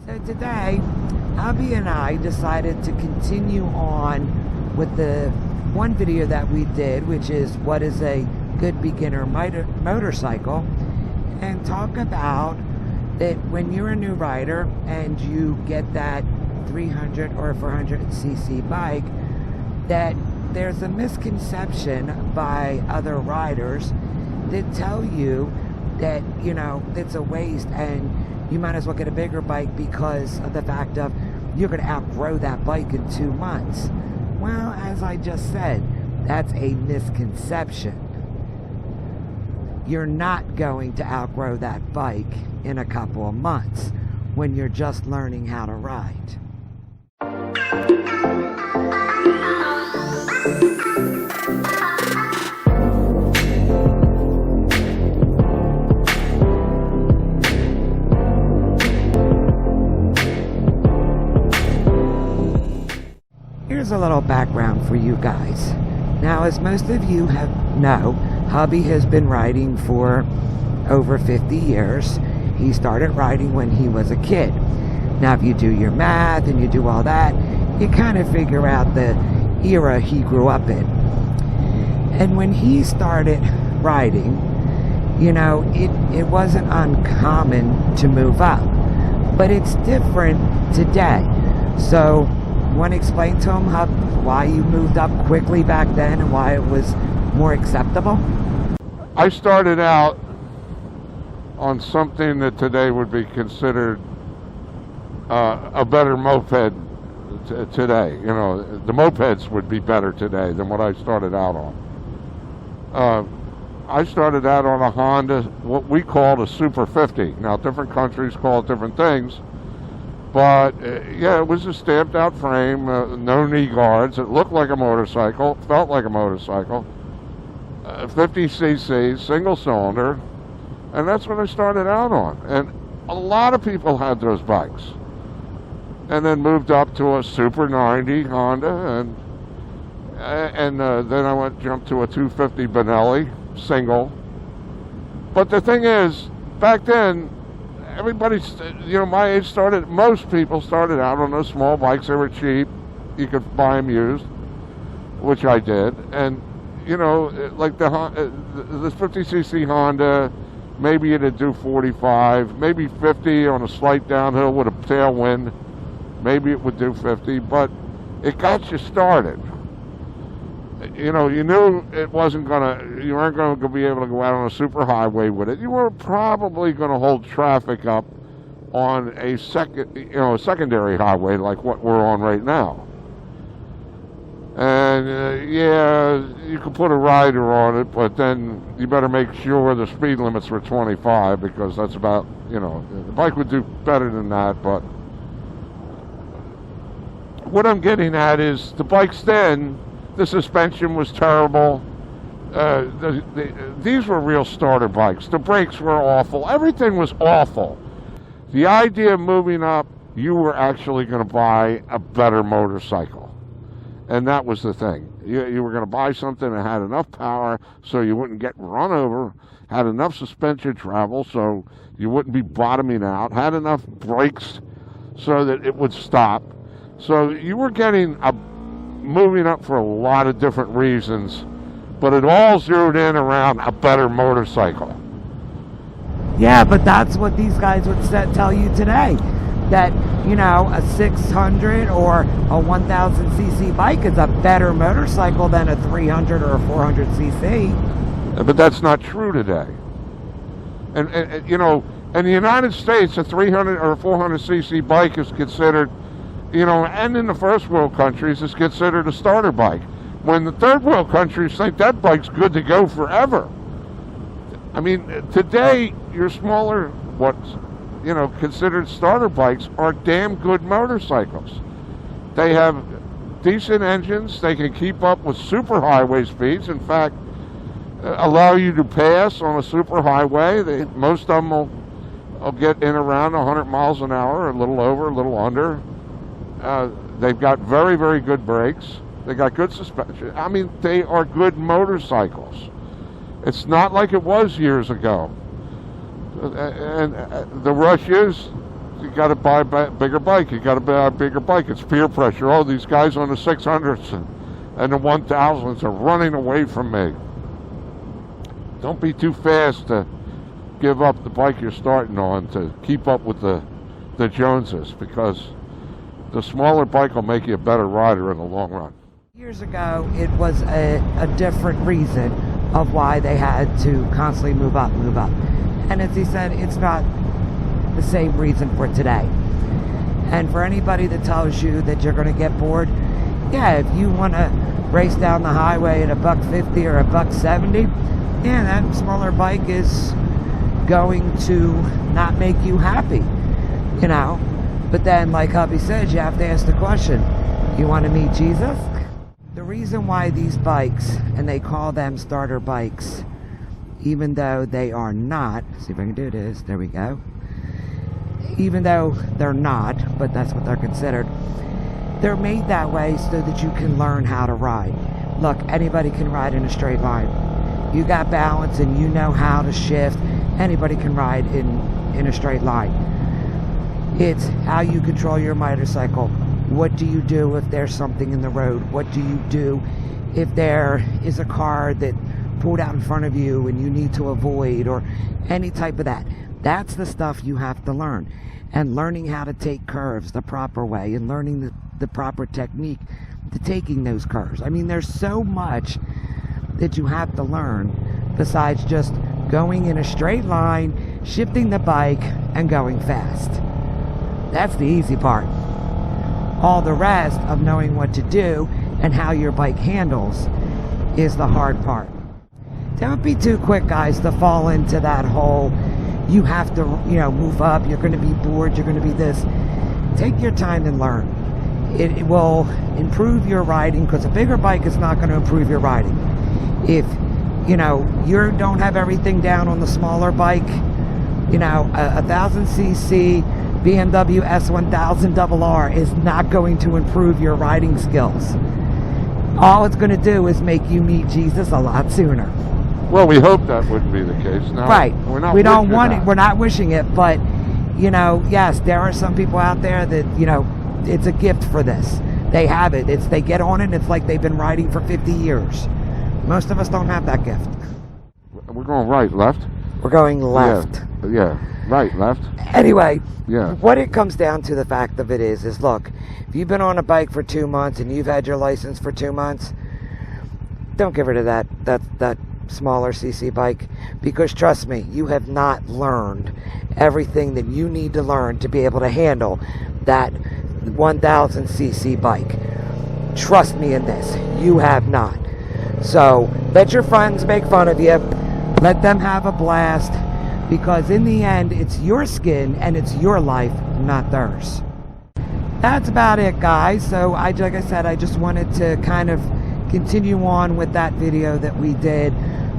So today, Abby and I decided to continue on with the one video that we did, which is what is a good beginner motorcycle, and talk about that when you're a new rider and you get that 300 or 400cc bike, that there's a misconception by other riders that tell you that, you know, it's a waste and you might as well get a bigger bike because of the fact of you're going to outgrow that bike in 2 months. Well, as I just said, that's a misconception. You're not going to outgrow that bike in a couple of months when you're just learning how to ride. Here's a little background for you guys. Now, as most of you know, hubby has been riding for over 50 years. He started riding when he was a kid. Now, if you do your math and you do all that, you kind of figure out the era he grew up in. And when he started riding, you know, it wasn't uncommon to move up. But it's different today. So, want to explain to him why you moved up quickly back then and why it was more acceptable? I started out on something that today would be considered a better moped today. You know, the mopeds would be better today than what I started out on. I started out on a Honda, what we called a Super 50. Now, different countries call it different things. But, yeah, it was a stamped-out frame, no knee guards. It looked like a motorcycle, felt like a motorcycle. 50cc, single-cylinder, and that's what I started out on. And a lot of people had those bikes. And then moved up to a Super 90 Honda, and then I jumped to a 250 Benelli, single. But the thing is, back then, everybody's, you know, my age most people started out on those small bikes. They were cheap. You could buy them used, which I did. And, you know, like the 50cc Honda, maybe it'd do 45, maybe 50 on a slight downhill with a tailwind. Maybe it would do 50, but it got you started. You know, you knew you weren't going to be able to go out on a super highway with it. You were probably going to hold traffic up on a secondary highway like what we're on right now. And yeah, you could put a rider on it, but then you better make sure the speed limits were 25 because that's about, you know, the bike would do better than that. But what I'm getting at is the bikes then, the suspension was terrible. These were real starter bikes. The brakes were awful. Everything was awful. The idea of moving up, you were actually going to buy a better motorcycle. And that was the thing. You were going to buy something that had enough power so you wouldn't get run over, had enough suspension travel so you wouldn't be bottoming out, had enough brakes so that it would stop. So you were getting moving up for a lot of different reasons, but it all zeroed in around a better motorcycle. Yeah, but that's what these guys would tell you today, that, you know, a 600 or a 1000cc bike is a better motorcycle than a 300 or a 400cc. But that's not true today. And you know, in the United States, a 300 or a 400cc bike is considered, you know, and in the first world countries, it's considered a starter bike. When the third world countries think that bike's good to go forever. I mean, today, your smaller, what's, you know, considered starter bikes are damn good motorcycles. They have decent engines. They can keep up with super highway speeds. In fact, allow you to pass on a super highway. Most of them will get in around 100 miles an hour, a little over, a little under. They've got very, very good brakes. They got good suspension. I mean, they are good motorcycles. It's not like it was years ago. And the rush is you got to buy a bigger bike. You got to buy a bigger bike. It's peer pressure. Oh, these guys on the 600s and the 1000s are running away from me. Don't be too fast to give up the bike you're starting on to keep up with the Joneses, because the smaller bike will make you a better rider in the long run. Years ago, it was a different reason of why they had to constantly move up. And as he said, it's not the same reason for today. And for anybody that tells you that you're going to get bored, yeah, if you want to race down the highway at $1.50 or $1.70, yeah, that smaller bike is going to not make you happy, you know. But then, like hubby says, you have to ask the question, you want to meet Jesus? The reason why these bikes, and they call them starter bikes, even though they are not, see if I can do this, there we go, even though they're not, but that's what they're considered, they're made that way so that you can learn how to ride. Look, anybody can ride in a straight line. You got balance and you know how to shift, anybody can ride in a straight line. It's how you control your motorcycle. What do you do if there's something in the road? What do you do if there is a car that pulled out in front of you and you need to avoid, or any type of that? That's the stuff you have to learn. And learning how to take curves the proper way, and learning the proper technique to taking those curves. I mean, there's so much that you have to learn besides just going in a straight line, shifting the bike, and going fast. That's the easy part. All the rest of knowing what to do and how your bike handles is the hard part. Don't be too quick, guys, to fall into that whole, you have to, move up, you're going to be bored, you're going to be this. Take your time and learn. It will improve your riding, because a bigger bike is not going to improve your riding. If, you don't have everything down on the smaller bike, a 1000cc BMW S1000RR is not going to improve your riding skills. All it's going to do is make you meet Jesus a lot sooner. Well, we hope that wouldn't be the case. No, right. We don't want it. That. We're not wishing it, but, yes, there are some people out there that, it's a gift for this. They have it. They get on it, and it's like they've been riding for 50 years. Most of us don't have that gift. We're going right, left? We're going left. Yeah. Right, left. Anyway, yeah. What it comes down to, the fact of it is look, if you've been on a bike for 2 months and you've had your license for 2 months, don't get rid of that smaller CC bike, because trust me, you have not learned everything that you need to learn to be able to handle that 1000cc bike. Trust me in this, you have not. So let your friends make fun of you, let them have a blast, because in the end, it's your skin and it's your life, not theirs. That's about it, guys. So like I said, I just wanted to kind of continue on with that video that we did,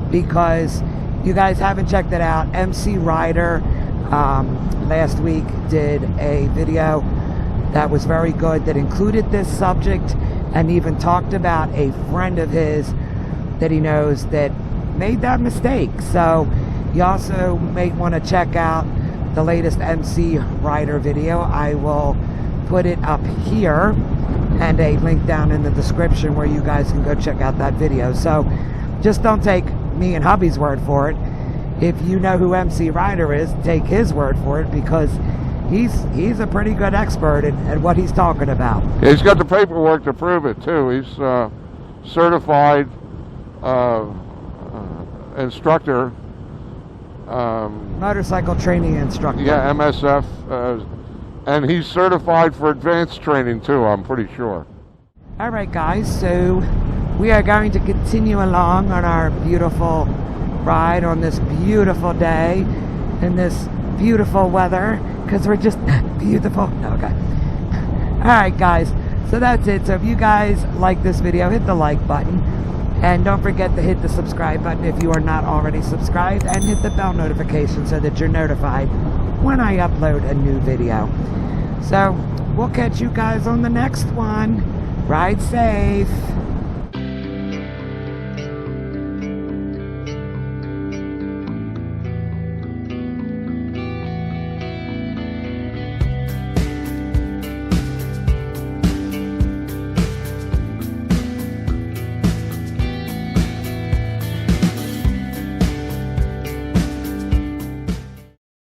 because you guys haven't checked it out. MC Rider last week did a video that was very good, that included this subject, and even talked about a friend of his that he knows that made that mistake. So you also may want to check out the latest MC Rider video. I will put it up here, and a link down in the description where you guys can go check out that video. So just don't take me and hubby's word for it. If you know who MC Rider is, take his word for it, because he's a pretty good expert at what he's talking about. Yeah, he's got the paperwork to prove it too. He's certified instructor. Motorcycle training instructor. Yeah, MSF. And he's certified for advanced training too, I'm pretty sure. Alright guys, so we are going to continue along on our beautiful ride on this beautiful day in this beautiful weather, because we're just beautiful. Okay. Alright guys, so that's it. So if you guys like this video, hit the like button, and don't forget to hit the subscribe button if you are not already subscribed, and hit the bell notification so that you're notified when I upload a new video. So we'll catch you guys on the next one. Ride safe.